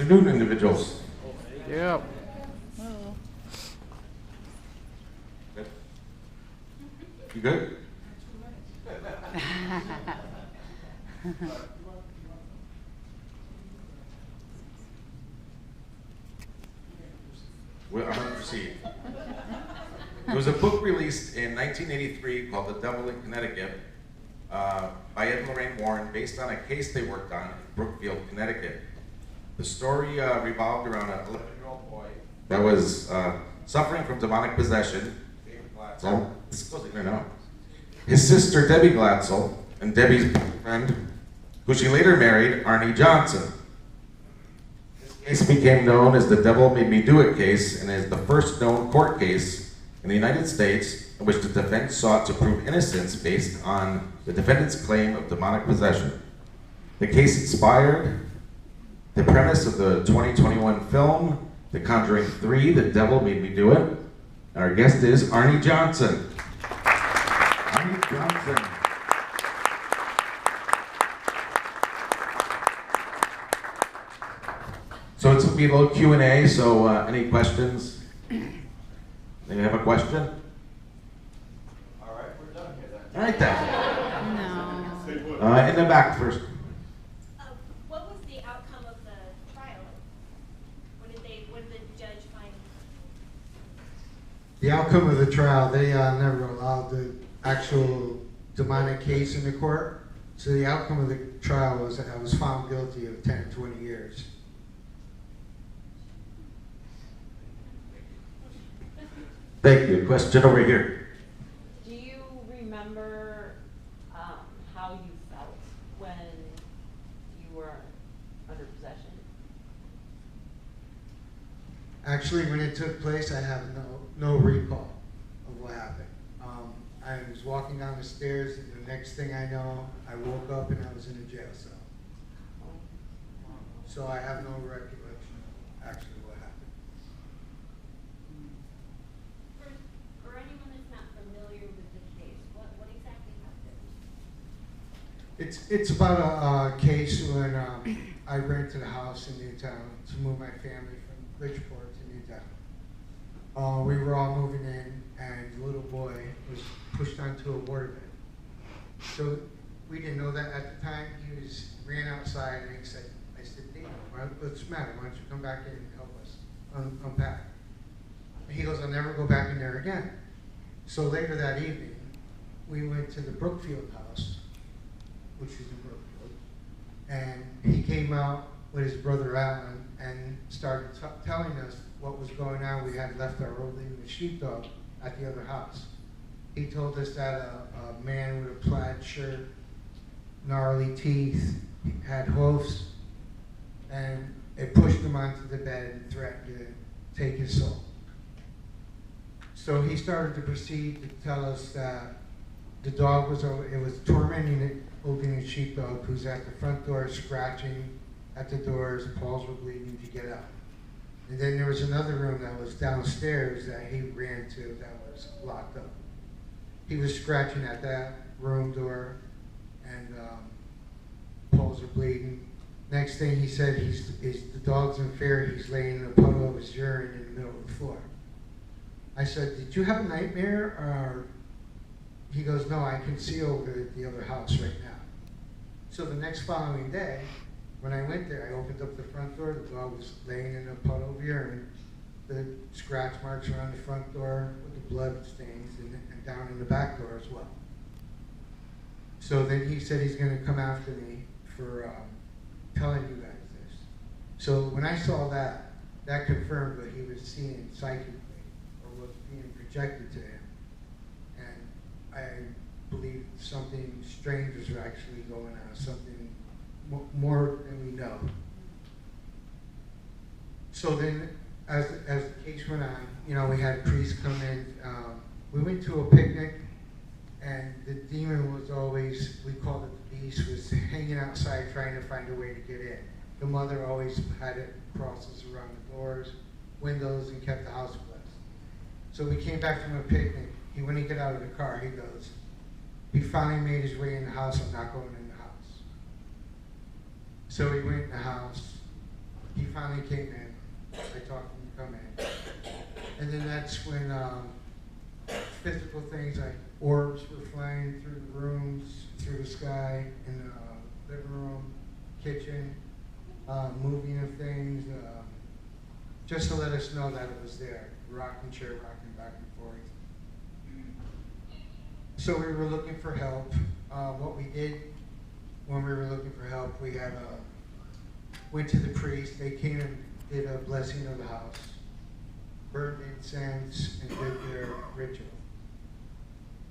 new individuals. Yep. Good? You good? Well, I'm going to proceed. There was a book released in 1983 called The Devil in Connecticut by Ed and Lorraine Warren, based on a case they worked on in Brookfield, Connecticut. The story revolved around an 11-year-old boy that was suffering from demonic possession. This goes in there now. His sister, Debbie Glatzel, and Debbie's friend, who she later married, Arnie Johnson. This case became known as the Devil Made Me Do It case and is the first known court case in the United States in which the defense sought to prove innocence based on the defendant's claim of demonic possession. The case inspired the premise of the 2021 film, The Conjuring 3, The Devil Made Me Do It. And our guest is Arnie Johnson. Arnie Johnson. So it's going to be a little Q&A, so any questions? Maybe have a question? All right, we're done here then. All right then. No. In the back first. What was the outcome of the trial? What did the judge find? The outcome of the trial, they never allowed the actual demonic case in the court. So the outcome of the trial was that I was found guilty of 10 to 20 years. Thank you. Question over here. Do you remember how you felt when you were under possession? Actually, when it took place, I have no recall of what happened. I was walking down the stairs, and the next thing I know, I woke up and I was in a jail cell. So I have no recollection of actually what happened. For anyone that's not familiar with the case, what exactly happened? It's about a case when I rented a house in Newtown to move my family from Bridgeport to Newtown. We were all moving in, and the little boy was pushed onto a waterbed. So we didn't know that at the time. He ran outside, and I said, Dino, what's the matter? Why don't you come back in and help us unpack? And he goes, I'll never go back in there again. So later that evening, we went to the Brookfield house, which is in Brookfield, and he came out with his brother Alan and started telling us what was going on. We had left our old English sheepdog at the other house. He told us that a man with a plaid shirt, gnarly teeth, had hooves, and it pushed him onto the bed and threatened to take his soul. So he started to proceed to tell us that the dog was tormenting the old English sheepdog, who's at the front door scratching at the doors, paws were bleeding to get out. And then there was another room that was downstairs that he ran to that was locked up. He was scratching at that room door, and paws are bleeding. Next thing he said, the dog's in fear, he's laying in a puddle of his urine in the middle of the floor. I said, did you have a nightmare? Or he goes, no, I can see over at the other house right now. So the next following day, when I went there, I opened up the front door, the dog was laying in a puddle of urine, the scratch marks around the front door with the blood stains, and down in the back door as well. So then he said he's going to come after me for telling you guys this. So when I saw that, that confirmed what he was seeing psychically, or was being projected to him. And I believe something strange was actually going on, something more than we know. So then, as the case went on, we had priests come in. We went to a picnic, and the demon was always, we called it the beast, was hanging outside trying to find a way to get in. The mother always had it crosses around the doors, windows, and kept the house blessed. So we came back from a picnic. When he got out of the car, he goes, he finally made his way in the house. I'm not going in the house. So we went in the house, he finally came in. I talked him to come in. And then that's when physical things like orbs were flying through the rooms, through the sky, in the living room, kitchen, moving of things, just to let us know that it was there. Rocking chair, rocking back and forth. So we were looking for help. What we did when we were looking for help, we had went to the priest. They came and did a blessing of the house, burned incense, and did their ritual.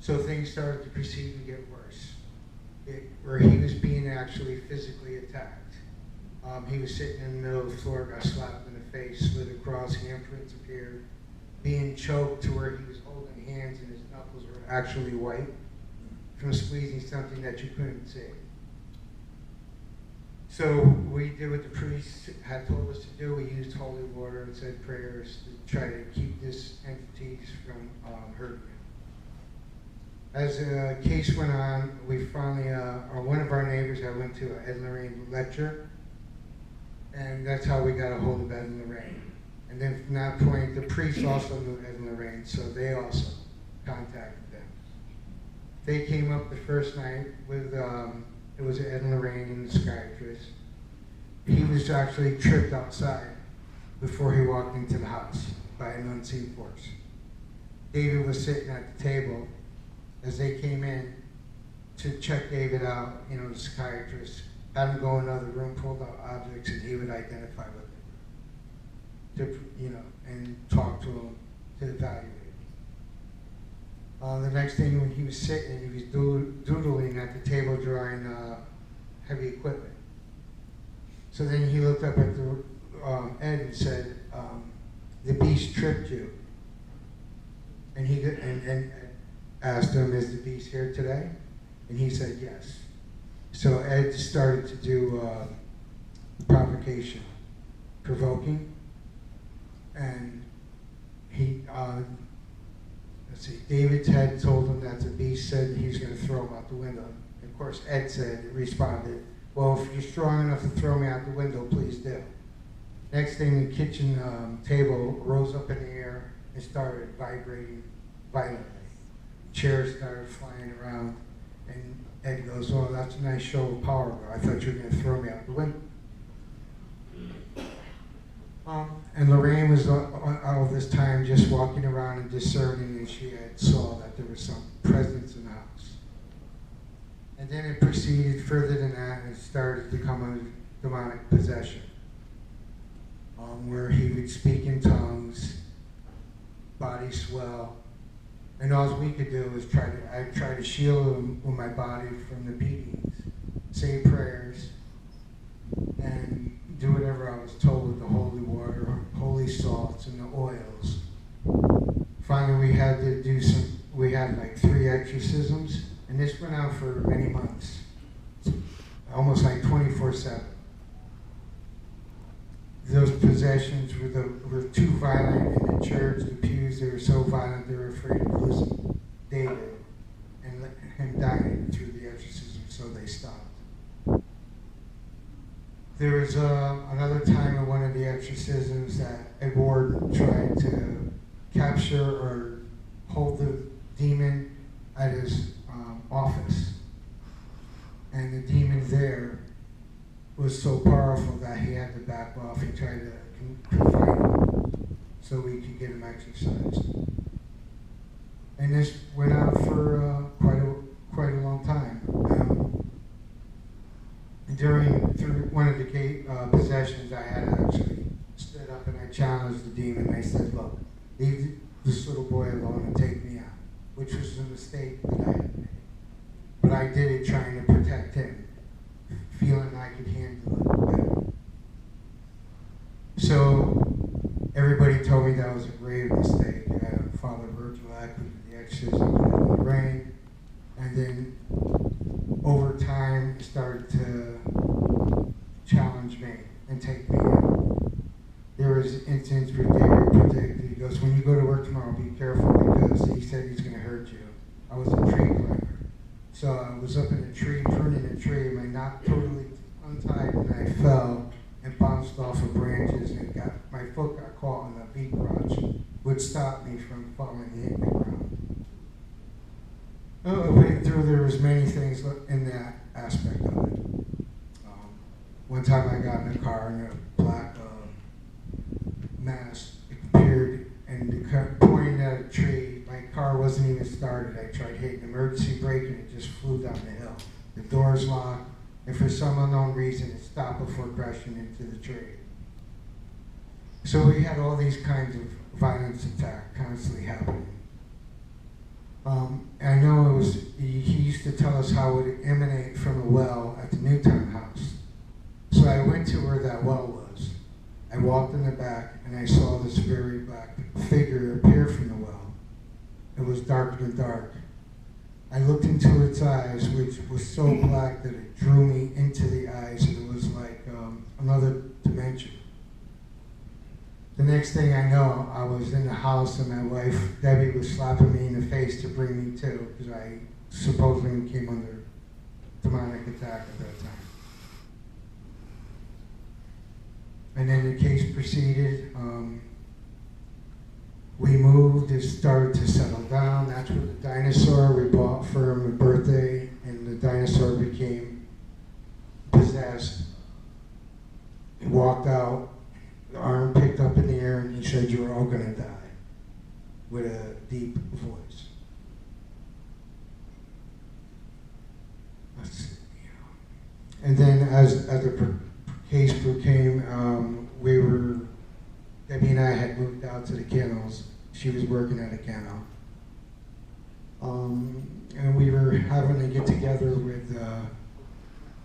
So things started to proceed and get worse. Where he was being actually physically attacked. He was sitting in the middle of the floor, got slapped in the face, slid across, handprints appeared, being choked to where he was holding hands and his knuckles were actually white from squeezing something that you couldn't see. So we did what the priest had told us to do. We used holy water and said prayers to try to keep this entities from hurting him. As the case went on, we finally, one of our neighbors had went to an Ed and Lorraine lecture, and that's how we got a hold of Ed and Lorraine. And then from that point, the priest also knew Ed and Lorraine, so they also contacted them. They came up the first night with, it was Ed and Lorraine and the psychiatrist. He was actually tripped outside before he walked into the house by an unseen force. David was sitting at the table as they came in to check David out. You know, the psychiatrist had him go in another room, pulled out objects, and he would identify what they were, and talk to him to evaluate him. The next thing, when he was sitting, he was doodling at the table, drawing heavy equipment. So then he looked up at the Ed and said, "The beast tripped you." And he and asked him, "Is the beast here today?" And he said, "Yes." So Ed started to do provocation, provoking, and he, David had told him that the beast said he was going to throw him out the window. And of course, Ed responded, "Well, if you're strong enough to throw me out the window, please do." Next thing, the kitchen table rose up in the air and started vibrating violently. Chairs started flying around, and Ed goes, "Oh, that's a nice show of power, but I thought you were going to throw me out the window." And Lorraine was all this time just walking around and discerning, and she had saw that there was some presence in the house. And then it proceeded further than that, and it started to come under demonic possession, where he would speak in tongues, body swell, and all we could do was I tried to shield him with my body from the beatings, say prayers, and do whatever I was told with the holy water, holy salts, and the oils. Finally, we had like 3 exorcisms, and this went on for many months, almost like 24/7. Those possessions were too violent in the church, the pews. They were so violent they were afraid of losing David and him dying through the exorcism, so they stopped. There was another time in one of the exorcisms that a ward tried to capture or hold the demon at his office, and the demon there was so powerful that he had to back off. He tried to confine him so we could get him exercised. And this went on for quite a long time. Through one of the possessions, I had actually stood up and I challenged the demon. I said, "Look, leave this little boy alone and take me out," which was a mistake that I had made. But I did it trying to protect him, feeling I could handle it better. So everybody told me that was a grave mistake. Father Virgil acted the exorcism in the rain, and then over time it started to challenge me and take me out. There was instances where David predicted, he goes, "When you go to work tomorrow, be careful, because he said he's going to hurt you." I was a tree climber. So I was up in a tree, pruning a tree, my knot totally untied, and I fell and bounced off of branches and my foot got caught in the V crotch, which stopped me from falling and hitting the ground. There was many things in that aspect of it. One time I got in a car and a black mass appeared and the car pointing at a tree. My car wasn't even started. I tried hitting emergency brake and it just flew down the hill. The doors locked, and for some unknown reason it stopped before crashing into the tree. So we had all these kinds of violence attack constantly happening. I know he used to tell us how it would emanate from a well at the Newtown house. So I went to where that well was. I walked in the back and I saw this very black figure appear from the well. It was darker than dark. I looked into its eyes, which was so black that it drew me into the eyes, and it was like another dimension. The next thing I know, I was in the house and my wife, Debbie, was slapping me in the face to bring me to, because I supposedly came under demonic attack at that time. And then the case proceeded. We moved, it started to settle down. That's where the dinosaur we bought for him a birthday, and the dinosaur became possessed. He walked out, the arm picked up in the air, and he said, "You're all gonna die," with a deep voice. And then as the case became, Debbie and I had moved out to the kennels. She was working at a kennel. And we were having to get together with the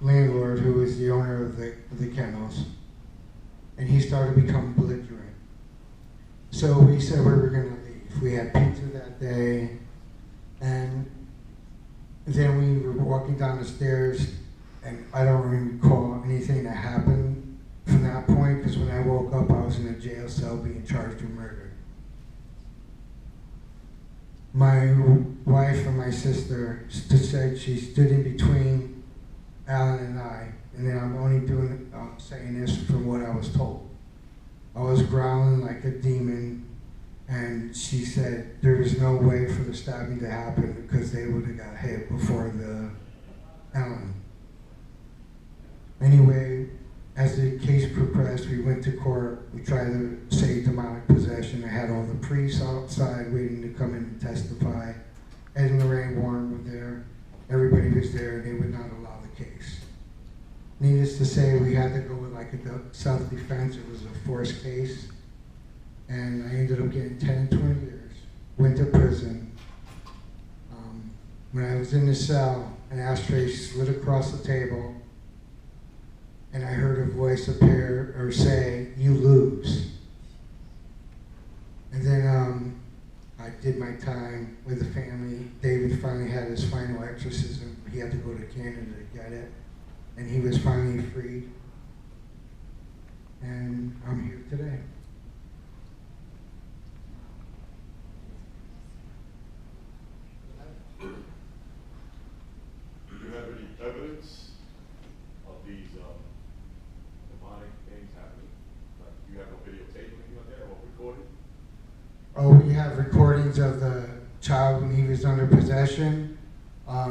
landlord, who was the owner of the kennels. And he started to become belligerent. So we said we were going to leave. We had pizza that day. And then we were walking down the stairs, and I don't really recall anything that happened from that point, because when I woke up, I was in a jail cell being charged with murder. My wife and my sister said she stood in between Alan and I, and then I'm only saying this from what I was told. I was growling like a demon, and she said there was no way for the stabbing to happen because they would have got hit before the Alan. Anyway, as the case progressed, we went to court. We tried to say demonic possession. I had all the priests outside waiting to come in and testify. Ed and Lorraine Warren were there. Everybody was there. They would not allow the case. Needless to say, we had to go with like a self-defense. It was a forced case. And I ended up getting 10 and 20 years. Went to prison. When I was in the cell, an ashtray slid across the table, and I heard a voice appear or say, "You lose." And then I did my time with the family. David finally had his final exorcism. He had to go to Canada to get it. And he was finally freed. And I'm here today. Do you have any evidence of these demonic things happening? Like, do you have no videotape or anything like that, or recording? Oh, we have recordings of the child when he was under possession.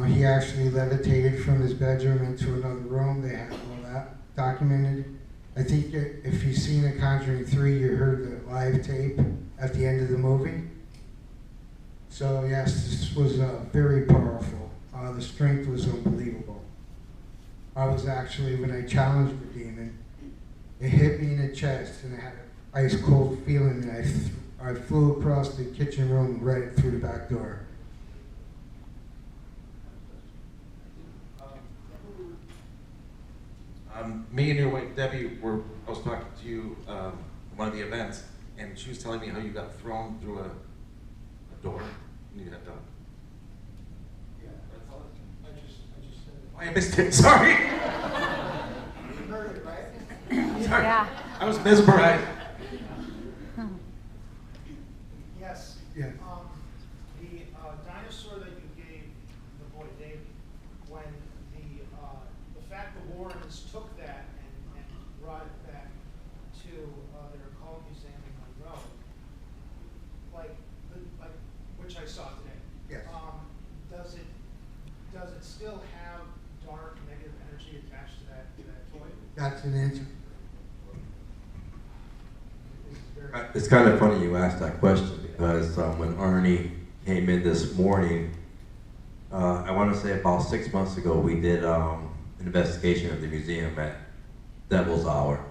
He actually levitated from his bedroom into another room. They have all that documented. I think if you've seen The Conjuring 3, you heard the live tape at the end of the movie. So yes, this was very powerful. The strength was unbelievable. I was actually, when I challenged the demon, it hit me in the chest, and I had an ice cold feeling, and I flew across the kitchen room right through the back door. Me and your wife Debbie I was talking to you at one of the events, and she was telling me how you got thrown through a door and you had to. Yeah, I just said it. I missed it. Sorry. You heard it, right? Sorry. Yeah. I was mesmerized. Yes. Yeah. The dinosaur that you gave the boy David, when the fact the Warrens took that and brought it back it still have dark negative energy attached to that toy? That's an answer. This is very- It's kind of funny you asked that question because when Arnie came in this morning, I want to say about 6 months ago, we did an investigation of the museum at Devil's Hour.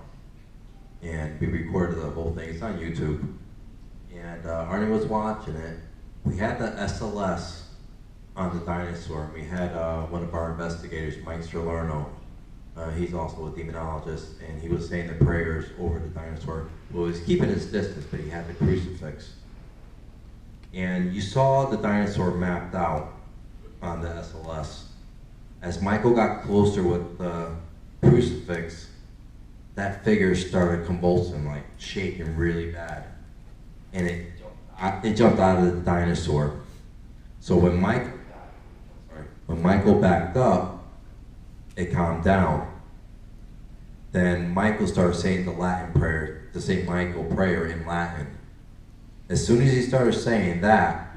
And we recorded the whole thing. It's on YouTube. And Arnie was watching it. We had the SLS on the dinosaur. And we had one of our investigators, Mike Salerno. He's also a demonologist, and he was saying the prayers over the dinosaur. Well, he was keeping his distance, but he had the crucifix. And you saw the dinosaur mapped out on the SLS. As Michael got closer with the crucifix, that figure started convulsing, like shaking really bad. And it jumped out of the dinosaur. So when Michael backed up, it calmed down. Then Michael started saying the Latin prayer, the St. Michael prayer in Latin. As soon as he started saying that,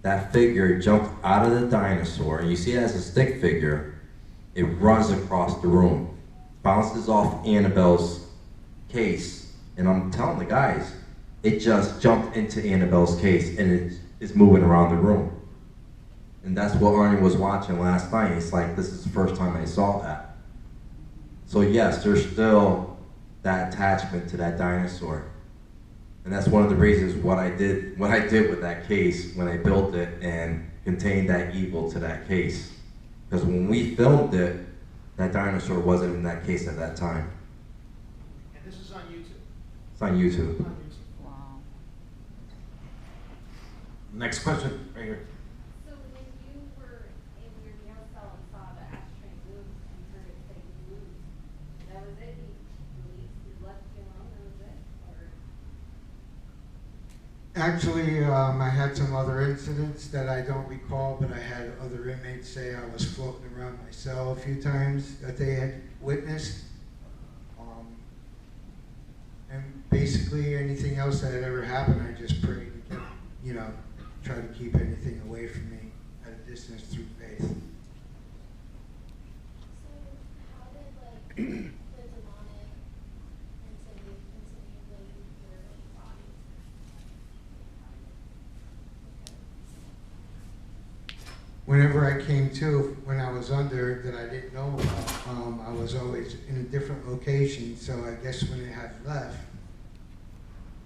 that figure jumped out of the dinosaur, and you see it as a stick figure. It runs across the room, bounces off Annabelle's case, and I'm telling the guys, it just jumped into Annabelle's case, and it's moving around the room. And that's what Arnie was watching last night. It's like, this is the first time I saw that. So yes, there's still that attachment to that dinosaur. And that's one of the reasons what I did with that case when I built it and contained that evil to that case. Because when we filmed it, that dinosaur wasn't in that case at that time. And this is on YouTube? It's on YouTube. On YouTube. Wow. Next question, right here. So when you were in your nail cell and saw the ashtray move and heard it say move, that was it? He released, he left you alone, that was it? Or? Actually, I had some other incidents that I don't recall, but I had other inmates say I was floating around my cell a few times that they had witnessed. And basically anything else that had ever happened, I just prayed and kept, try to keep anything away from me at a distance through faith. So how did the demonic intimidate your body? Whenever I came to, when I was under, that I didn't know about, I was always in a different location, so I guess when it had left,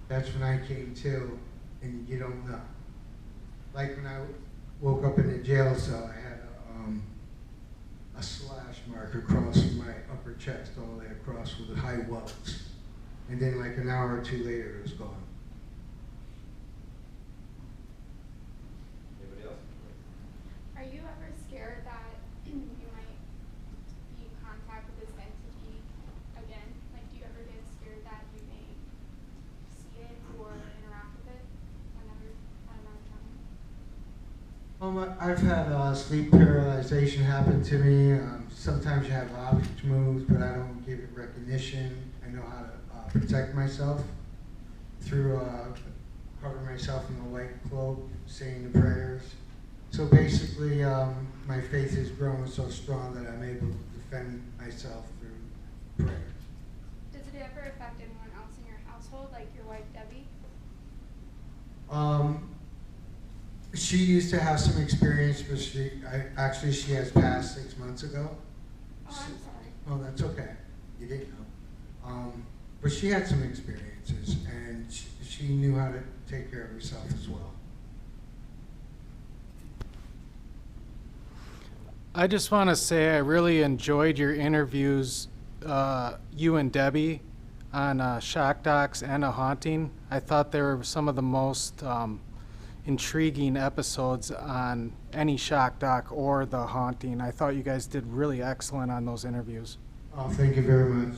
that's when I came to, and you don't know. Like when I woke up in the jail cell, I had a slash mark across my upper chest, all the way across with high welts. And then like an hour or two later, it was gone. Anybody else? Are you ever scared that you might be in contact with this entity again? Like, do you ever get scared that you may see it or interact with it another time? I've had sleep paralyzation happen to me. Sometimes you have object moves, but I don't give it recognition. I know how to protect myself through covering myself in a white cloak, saying the prayers. So basically, my faith has grown so strong that I'm able to defend myself through prayers. Does it ever affect anyone else in your household, like your wife, Debbie? She used to have some experience, but she has passed 6 months ago. Oh, I'm sorry. Oh, that's okay. You didn't know. But she had some experiences, and she knew how to take care of herself as well. I just want to say I really enjoyed your interviews, you and Debbie, on Shock Docs and A Haunting. I thought they were some of the most intriguing episodes on any Shock Doc or The Haunting. I thought you guys did really excellent on those interviews. Oh, thank you very much.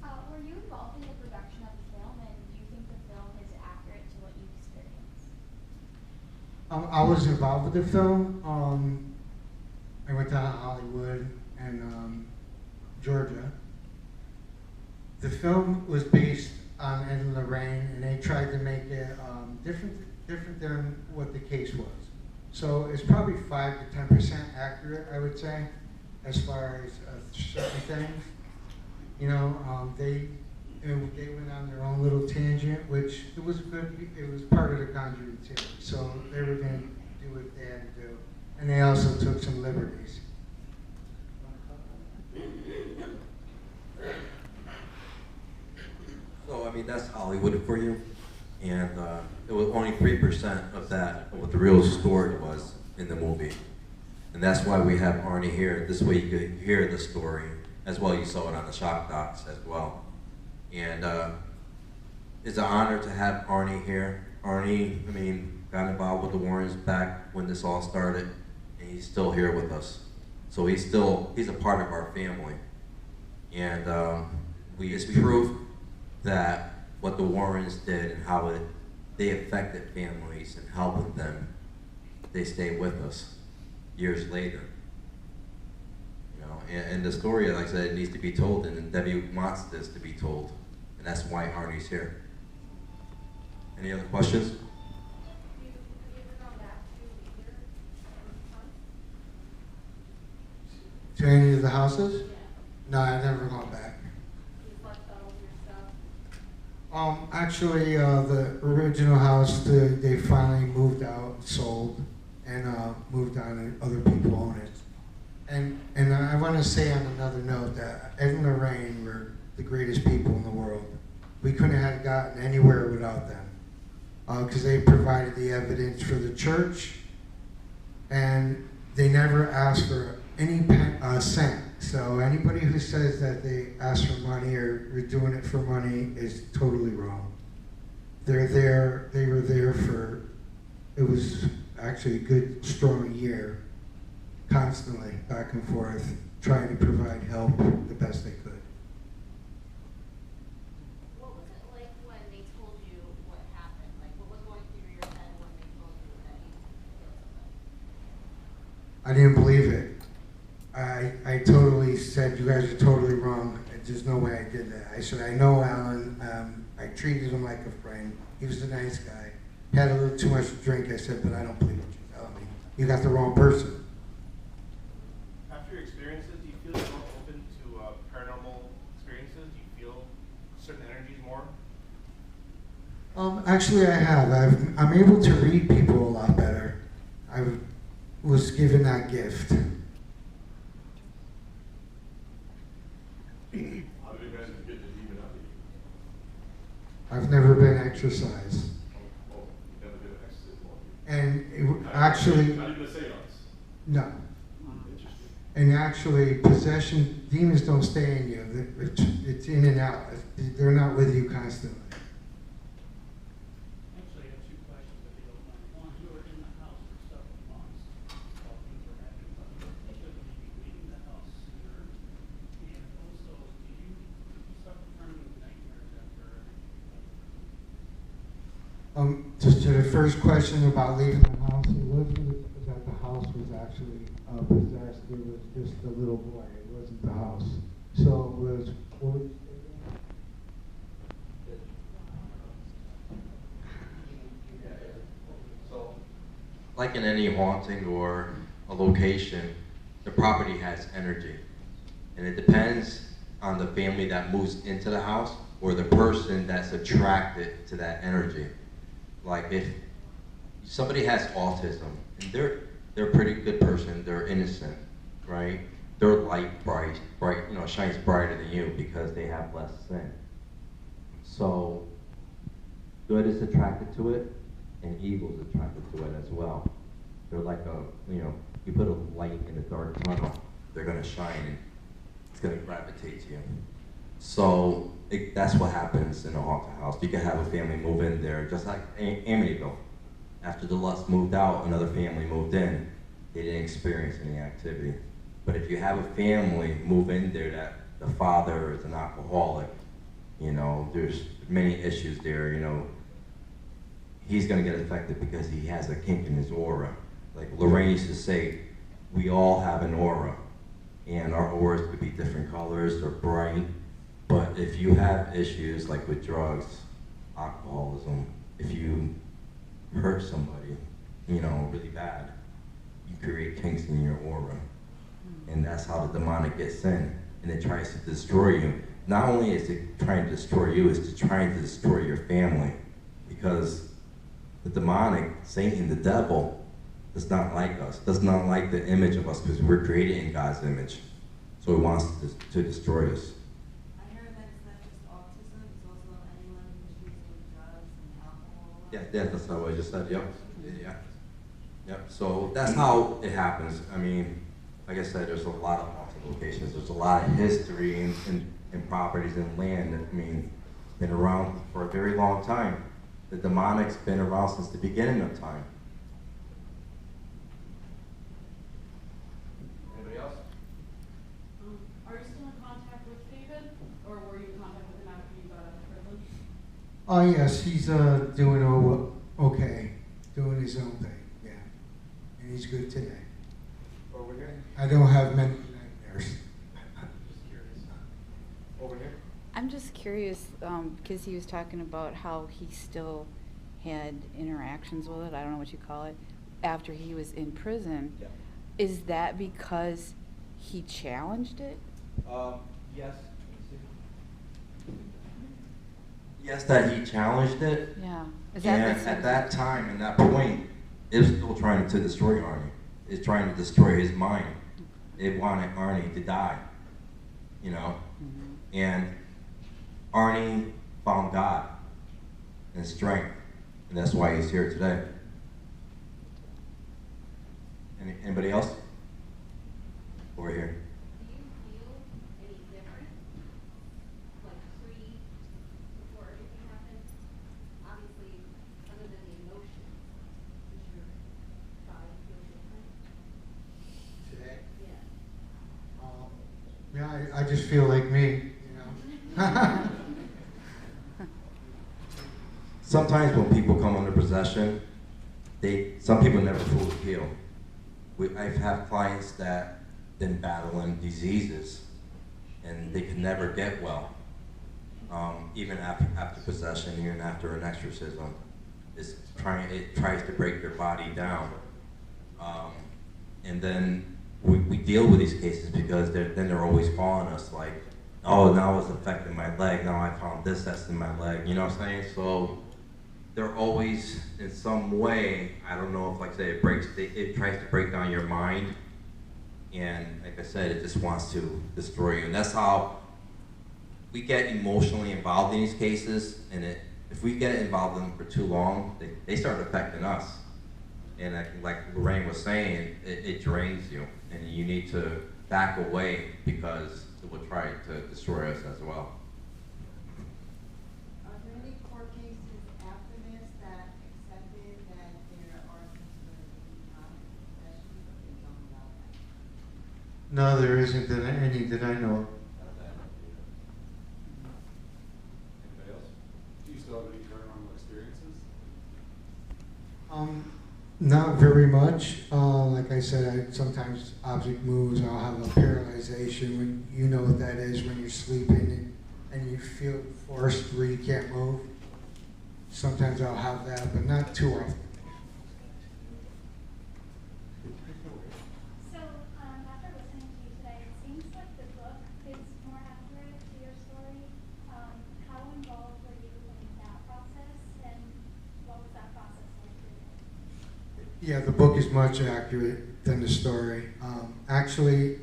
Were you involved in the production of the film, and do you think the film is accurate to what you experienced? I was involved with the film. I went down to Hollywood and Georgia. The film was based on Ed and Lorraine, and they tried to make it different than what the case was. So it's probably 5 to 10% accurate, I would say, as far as certain things. You know, they went on their own little tangent, which it was good. It was part of the Conjuring series, so they were going to do what they had to do, and they also took some liberties. So, I mean, that's Hollywood for you. And it was only 3% of that, of what the real story was in the movie. And that's why we have Arnie here. This way you could hear the story, as well you saw it on the shock docs as well. And it's an honor to have Arnie here. Arnie, I mean, got involved with the Warrens back when this all started, and he's still here with us. So he's a part of our family. And it's proof that what the Warrens did and how they affected families and helping them, they stay with us years later. You know, and the story, like I said, needs to be told, and Debbie wants this to be told, and that's why Arnie's here. Any other questions? Have you ever gone back to either? To any of the houses? No, I've never gone back. You left all of your stuff? Actually, the original house, they finally moved out, sold, and moved on, and other people own it. And I want to say on another note that Ed and Lorraine were the greatest people in the world. We couldn't have gotten anywhere without them, because they provided the evidence for the church, and they never asked for any cent. So anybody who says that they asked for money or were doing it for money is totally wrong. They're there. They were there for. It was actually a good, strong year, constantly back and forth, trying to provide help the best they could. What was it like when they told you what happened? Like, what was going through your head when they told you that you killed somebody? I didn't believe it. I totally said, you guys are totally wrong. There's no way I did that. I said, I know Alan. I treated him like a friend. He was a nice guy. Had a little too much to drink. I said, but I don't believe what you're telling me. You got the wrong person. After your experiences, do you feel you're more open to paranormal experiences? Do you feel certain energies more? Actually, I have. I'm able to read people a lot better. I was given that gift. How did you manage to get the demon out of you? I've never been exercised. Oh, you've never been an exorcism on you? And actually, Not even a seance? no. Interesting. And actually, possession, demons don't stay in you. It's in and out. They're not with you constantly. Actually, I have two questions, if you don't mind. One, you were in the house for several months while things were happening, but they should maybe leaving the house sooner. And also, did you suffer from nightmares after everything? Just to the first question about leaving the house, it wasn't that the house was actually possessed. It was just the little boy. It wasn't the house. So it was. So, like in any haunting or a location, the property has energy. And it depends on the family that moves into the house or the person that's attracted to that energy. Like if somebody has autism, and they're a pretty good person, they're innocent, right? Their light bright, shines brighter than you because they have less sin. So good is attracted to it, and evil is attracted to it as well. They're like you put a light in a dark tunnel, they're gonna shine and it's gonna gravitate to you. So that's what happens in a haunted house. You can have a family move in there, just like Amityville. After the Lust moved out, another family moved in. They didn't experience any activity. But if you have a family move in there that the father is an alcoholic, there's many issues there, he's gonna get affected because he has a kink in his aura. Like Lorraine used to say, we all have an aura, and our auras could be different colors or bright. But if you have issues like with drugs, alcoholism, if you hurt somebody, really bad, you create kinks in your aura. And that's how the demonic gets in, and it tries to destroy you. Not only is it trying to destroy you, it's trying to destroy your family. Because the demonic, Satan, the devil, does not like us, does not like the image of us, because we're created in God's image. So he wants to destroy us. I heard that it's not just autism, it's also anyone who's using drugs and alcohol. Yeah, that's what I just said, yep. Yeah. Yep, so that's how it happens. I mean, like I said, there's a lot of haunted locations. There's a lot of history in properties and land. I mean, been around for a very long time. The demonic's been around since the beginning of time. Anybody else? Are you still in contact with David, or were you in contact with him after you got out of prison? Oh yes, he's doing okay, doing his own thing, yeah, and he's good today. Over here? I don't have many nightmares. Just curious. Over here? I'm just curious, because he was talking about how he still had interactions with it, I don't know what you call it, after he was in prison. Yeah. Is that because he challenged it? Yes. Yes, that he challenged it. Yeah. Is And that at that time, and that point, it was still trying to destroy Arnie. It's trying to destroy his mind. It wanted Arnie to die, you know? Mm-hmm. And Arnie found God and strength, and that's why he's here today. Anybody else? Over here. Do you feel any different, like before everything happened? Obviously, other than the emotions, does your body feel different? Today? Yeah. Yeah, I just feel like me, you know. Sometimes when people come under possession, some people never fully heal. I've had clients that been battling diseases and they can never get well. Even after possession, even after an exorcism, it tries to break their body down. And then we deal with these cases because they're always calling us like, oh, now it's affecting my leg, now I found that's in my leg, you know what I'm saying? So they're always, in some way, I don't know if, like I say, it tries to break down your mind, and like I said, it just wants to destroy you. And that's how we get emotionally involved in these cases, and if we get involved in them for too long, they start affecting us. And like Lorraine was saying, it drains you, and you need to back away because it will try to destroy us as well. Are there any court cases after this that accepted that there are considered demonic possessions, or they don't allow that? No, there isn't any that I know of. Anybody else? Do you still have any paranormal experiences? Not very much. Like I said, sometimes object moves. I'll have a paralyzation. When you know what that is when you're sleeping and you feel forced where you can't move. Sometimes I'll have that, but not too often. So, after listening to you today, it seems like the book is more accurate to your story. How involved were you in that process, and what was that process like for you? Yeah, the book is much accurate than the story. Actually,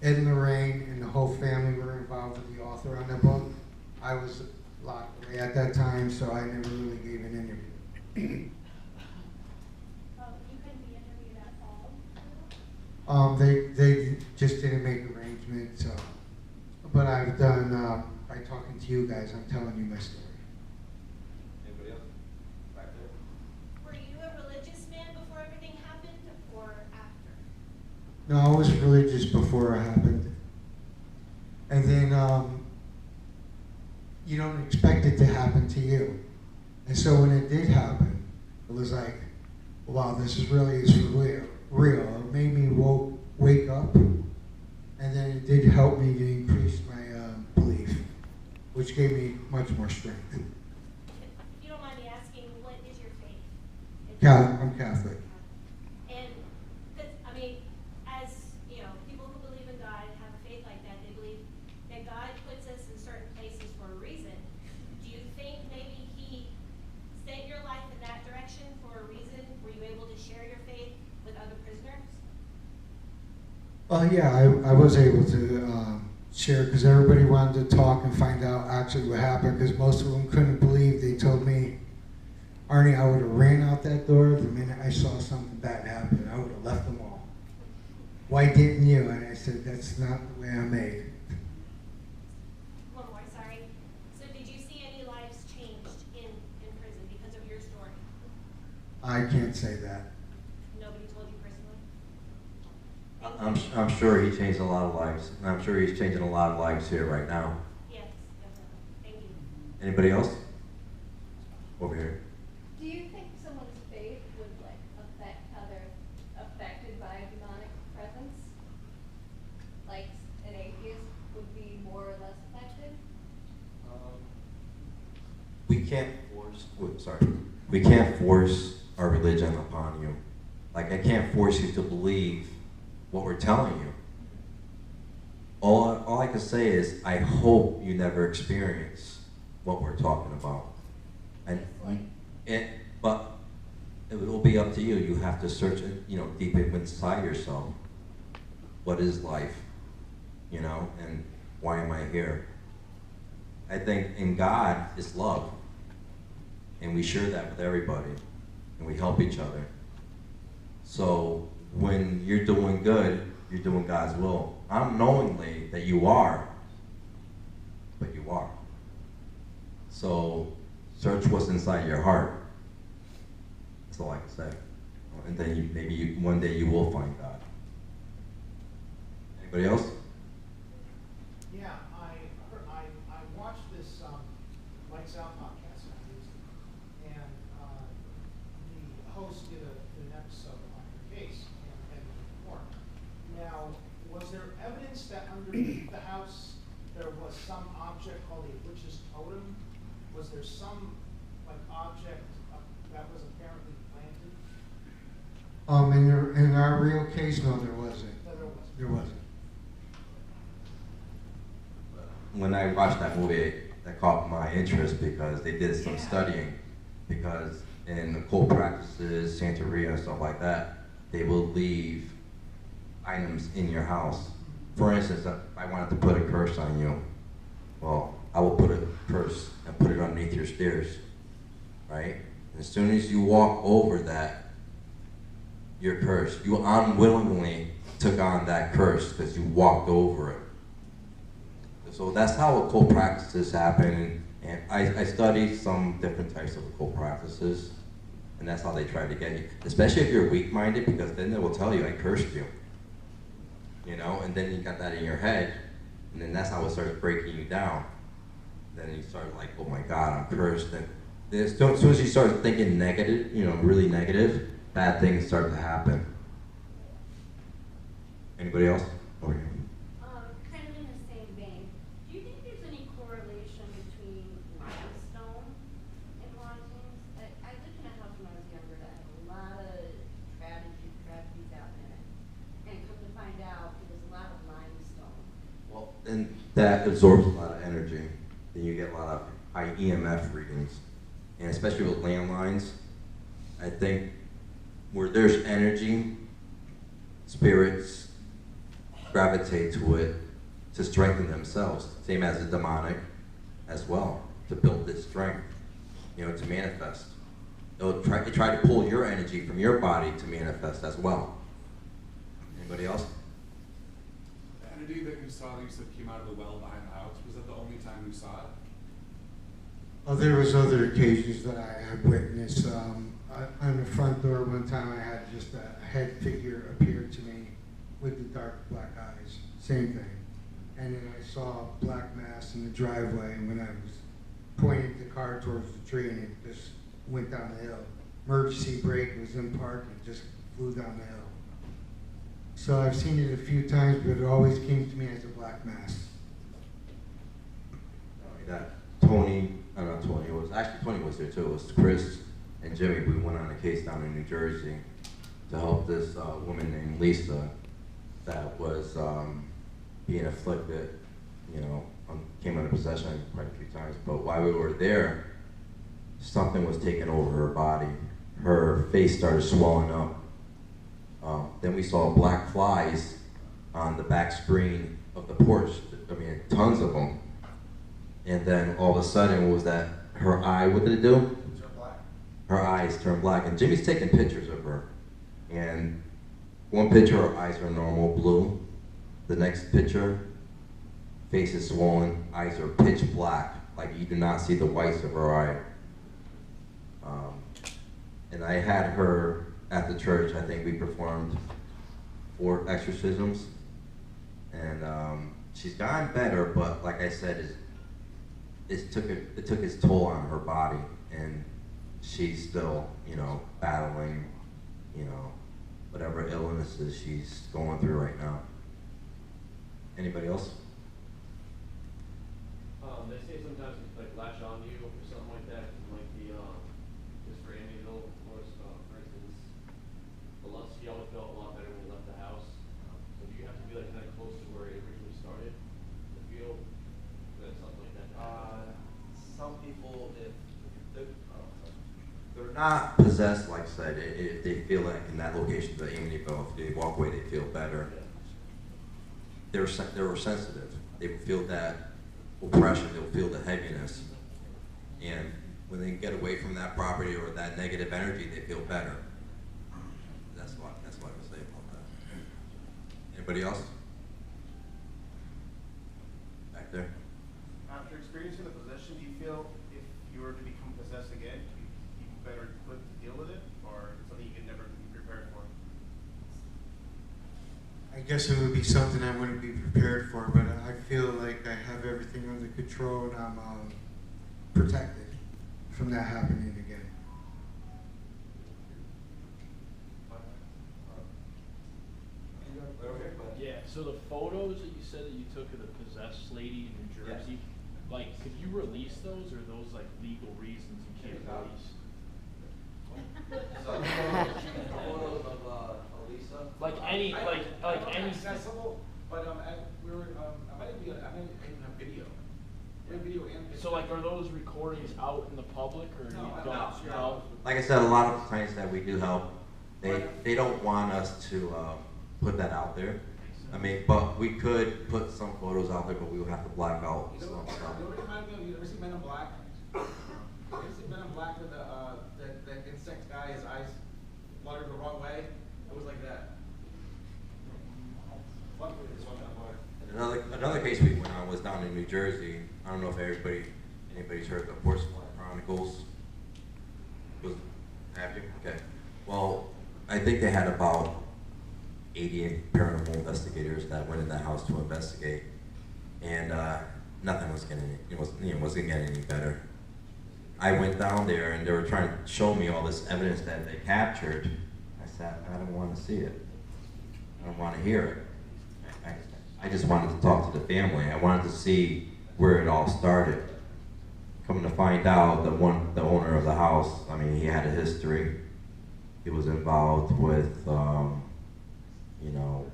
Ed and Lorraine and the whole family were involved with the author on the book. I was locked away at that time, so I never really gave an interview. You couldn't be interviewed at all? They just didn't make arrangements. But I've done, by talking to you guys, I'm telling you my story. Anybody else? Back there. Were you a religious man before everything happened, or after? No, I was religious before it happened. And then you don't expect it to happen to you. And so when it did happen, it was like, wow, this is really real. It made me wake up, and then it did help me to increase my belief, which gave me much more strength. If you don't mind me asking, what is your faith? I'm Catholic. And the Yeah, I was able to share because everybody wanted to talk and find out actually what happened because most of them couldn't believe. They told me, Arnie, I would have ran out that door the minute I saw something bad happen. I would have left them all. Why didn't you? And I said, that's not the way I'm made. One more, sorry. So did you see any lives changed in prison because of your story? I can't say that. Nobody told you personally? I'm sure he changed a lot of lives, and I'm sure he's changing a lot of lives here right now. Yes, definitely. Thank you. Anybody else? Over here. Do you think someone's faith would like affect how they're affected by a demonic presence? Like an atheist would be more or less affected? We can't we can't force our religion upon you. Like, I can't force you to believe what we're telling you. All I can say is, I hope you never experience what we're talking about. But it will be up to you. You have to search it, deep inside yourself. What is life? And why am I here? I think in God is love. And we share that with everybody. And we help each other. So when you're doing good, you're doing God's will. Unknowingly that you are, but you are. So search what's inside your heart. That's all I can say. And then maybe one day you will find God. Anybody else? Yeah, I watched this Lights Out podcast, and the host did an episode on your case and more. Now, was there evidence that underneath the house there was some object called a witch's totem? Was there some object that was apparently planted? In our real case, no, there wasn't. No, there wasn't. There wasn't. When I watched that movie, that caught my interest because they did some studying. Because in occult practices, Santeria and stuff like that, they will leave items in your house. For instance, if I wanted to put a curse on you, well, I will put a curse and put it underneath your stairs, right? As soon as you walk over that, you're cursed. You unwillingly took on that curse because you walked over it. So that's how occult practices happen, and I studied some different types of occult practices, and that's how they try to get you. Especially if you're weak-minded, because then they will tell you, I cursed you. And then you got that in your head, and then that's how it starts breaking you down. Then you start like, oh my God, I'm cursed. And then as soon as you start thinking negative, really negative, bad things start to happen. Anybody else? Over here. Kind of in the same vein, do you think there's any correlation between limestone and hauntings? I lived in a house when I was younger that had a lot of tragedies out in it. And come to find out, there was a lot of limestone. Well, and that absorbs a lot of energy. Then you get a lot of high EMF readings. And especially with landlines, I think where there's energy, spirits gravitate to it to strengthen themselves. Same as the demonic as well, to build this strength, to manifest. They'll try to pull your energy from your body to manifest as well. Anybody else? The energy that you saw that you said came out of the well behind the house, was that the only time you saw it? There was other occasions that I had witnessed. On the front door one time I had just a head figure appear to me with the dark black eyes. Same thing. And then I saw a black mass in the driveway when I was pointing the car towards the tree and it just went down the hill. Emergency brake was in park and just flew down the hill. So I've seen it a few times, but it always came to me as a black mass. Tony was there too. It was Chris and Jimmy. We went on a case down in New Jersey to help this woman named Lisa that was being afflicted, came under possession quite a few times. But while we were there, something was taking over her body. Her face started swelling up. Then we saw black flies on the back screen of the porch. I mean, tons of them. And then all of a sudden, what was that? Her eye, what did it do? Turn black. Her eyes turned black. And Jimmy's taking pictures of her. And one picture, her eyes are normal blue. The next picture, face is swollen, eyes are pitch black. Like you do not see the whites of her eye. And I had her at the church. I think we performed 4 exorcisms. And she's gotten better, but like I said, it took its toll on her body. And she's still, you know, battling, you know, whatever illnesses she's going through right now. Anybody else? They say sometimes it's like latch on you or something like that. It might be just for Amityville, for instance, she always felt a lot better when we left the house. So do you have to be like kind of close to where it originally started? The field, something like that. Some people, if they're not possessed, like I said, if they feel like in that location, the Amityville, if they walk away, they feel better. They were sensitive. They would feel that oppression, they'll feel the heaviness. And when they get away from that property or that negative energy, they feel better. That's what I would say about that. Anybody else? Back there? After experiencing the possession, do you feel if you were to become possessed again, you'd be better equipped to deal with it, or something you could never be prepared for? I guess it would be something I wouldn't be prepared for, but I feel like I have everything under control and I'm protected from that happening again. Yeah, so the photos that you said that you took of the possessed lady in New Jersey, like, could you release those, or are those like legal reasons you can't release? Photos of Elisa. Like any, like any. Accessible, but we were, I might even have video. We have video and picture. So like, are those recordings out in the public, or No, you don't? no. Like I said, a lot of times that we do help, they don't want us to put that out there. I mean, but we could put some photos out there, but we would have to black out You some know, stuff. you ever seen Men in Black? You ever seen Men in Black with that insect guy, his eyes fluttered the wrong way? It was like that. Luckily, this one got blurred. Another case we went on was down in New Jersey. I don't know if anybody's heard of the Porcelain Chronicles. Have you? Okay. Well, I think they had about 80 paranormal investigators that went in the house to investigate, and nothing was wasn't getting any better. I went down there and they were trying to show me all this evidence that they captured. I said, I don't want to see it. I don't want to hear it. I just wanted to talk to the family. I wanted to see where it all started. Coming to find out, the owner of the house, I mean, he had a history. He was involved with, you know,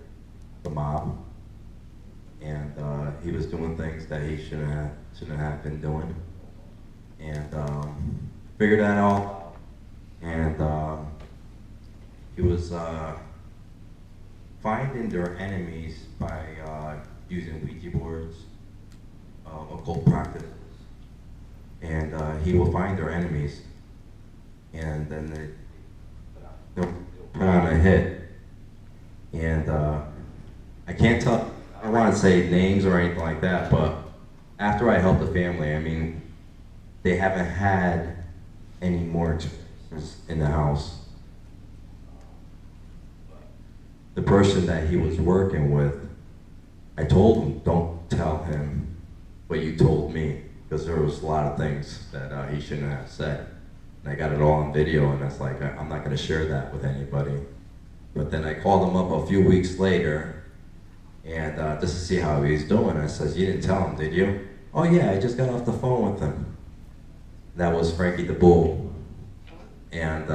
the mob, and he was doing things that he shouldn't have been doing, and figured that out. And he was finding their enemies by using Ouija boards, occult practices, and he will find their enemies, and then they'll put on a hit. And I can't tell, I don't want to say names or anything like that, but after I helped the family, I mean, they haven't had any more experiences in the house. The person that he was working with, I told him, don't tell him what you told me, because there was a lot of things that he shouldn't have said. And I got it all on video, and it's like, I'm not going to share that with anybody. But then I called him up a few weeks later, and just to see how he's doing. I says, you didn't tell him, did you? Oh yeah, I just got off the phone with him. That was Frankie the Bull. And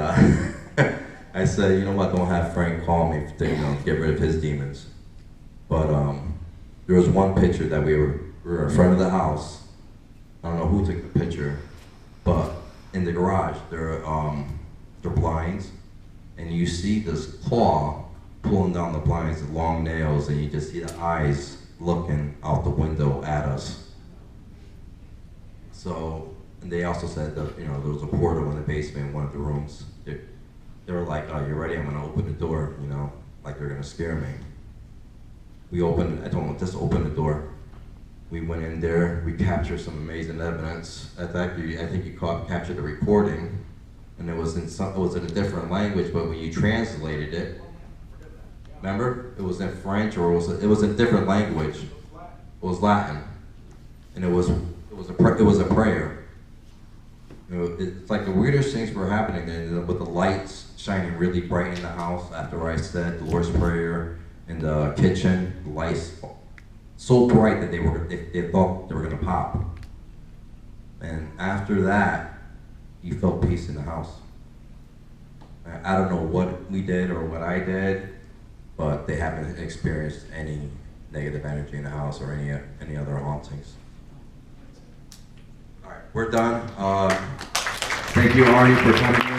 I said, you know what, don't have Frank call me to, you know, get rid of his demons. But there was one picture that we were in front of the house. I don't know who took the picture, but in the garage, there are blinds, and you see this claw pulling down the blinds, the long nails, and you just see the eyes looking out the window at us. So, and they also said that, you know, there was a portal in the basement in one of the rooms. They were like, oh, you ready? I'm gonna open the door, you know, like they're gonna scare me. We opened, I told them, just open the door. We went in there, we captured some amazing evidence. I think you captured the recording, and it was in a different language, but when you translated it, remember? It was in French, or it was a different language. It was Latin. And it was a prayer. You know, it's like the weirdest things were happening then, with the lights shining really bright in the house after I said the Lord's Prayer in the kitchen. The lights so bright that they thought they were gonna pop. And after that, you felt peace in the house. I don't know what we did or what I did, but they haven't experienced any negative energy in the house or any other hauntings. All right, we're done. Thank you, Arnie, for coming in.